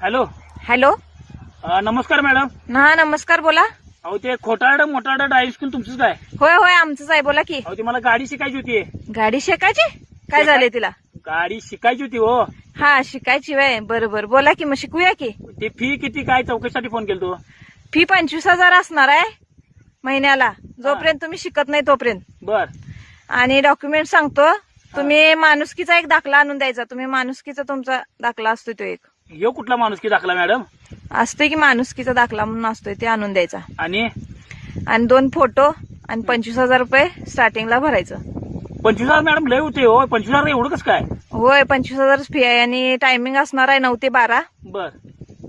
Hello. Hello. नमस्कार madam. हा नमस्कार, बोला. अहो ते खोटारड मोठारड ड्रायव्हिंग स्कूल तुमचंच काय? होय होय आमचंच आहे, बोला की. अहो ती मला गाडी शिकायची होती. गाडी शिकायची? काय झालंय तिला? गाडी शिकायची होती हो. हा शिकायची वय, बरोबर, बोला की, मग शिकूया की. ते फी किती काय चौकशीसाठी फोन केलतो. फी 25,000 असणार आहे महिन्याला, जोपर्यंत तुम्ही शिकत नाही तोपर्यंत. बर. आणि डॉक्युमेंट सांगतो, तुम्ही माणुसकीचा एक दाखला आणून द्यायचा. तुम्ही माणुसकीचा तुमचा दाखला असतो तो एक यो कुठला माणूस की दाखला मॅडम? असतोय की, माणुसकीचा दाखला म्हणून असतोय, ते आणून द्यायचा. आणि 2 फोटो आणि 25,000 रुपये स्टार्टिंगला भरायचं. 25,000 मॅडम लय होते हो. 25,000 एवढं कसं काय? होय 25,000 फी आहे आणि टायमिंग असणार आहे 9 ते 12. बर.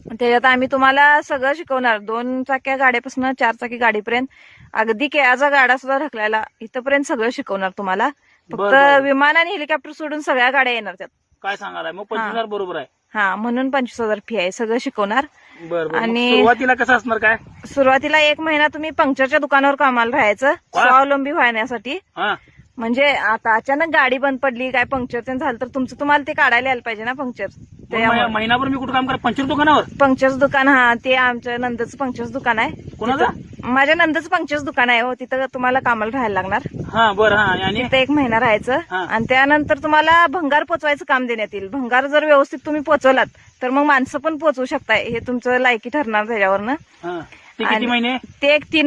त्याच्यात आम्ही तुम्हाला सगळं शिकवणार, 2 चाक्या गाड्यापासून 4 चाकी गाडीपर्यंत, अगदी केळाचा गाडा सुद्धा ढकलायला इथपर्यंत सगळं शिकवणार तुम्हाला. फक्त विमान आणि हेलिकॉप्टर सोडून सगळ्या गाड्या येणार त्यात. काय सांगायला मग 25,000 बरोबर आहे. हा, म्हणून 25,000 फी आहे, सगळं शिकवणार. बर. आणि सुरुवातीला कसं असणार काय? सुरुवातीला 1 महिना तुम्ही पंक्चरच्या दुकानावर कामाला राहायचं, स्वावलंबी व्हायसाठी. हा. म्हणजे आता अचानक गाडी बंद पडली, काय पंक्चर झालं तर तुमचं तुम्हाला ते काढायला यायला पाहिजे ना पंक्चर. महिनाभर मी कुठं काम करा? पंचर दुकानावर? पंक्चरचं दुकान, हा ते आमच्या नंदचं पंक्चरचं दुकान आहे. कोणाचं? माझ्या नंदचं पंक्चरचं दुकान आहे हो, तिथं तुम्हाला कामाला राहायला लागणार. हा बर. हा. आणि तिथं 1 महिना राहायचं. आणि त्यानंतर तुम्हाला भंगार पोचवायचं काम देण्यात येईल. भंगार जर व्यवस्थित तुम्ही पोचवलात तर मग माणसं पण पोचवू शकताय, हे तुमचं लायकी ठरणार त्याच्यावरनं. ते किती महिने? ते 3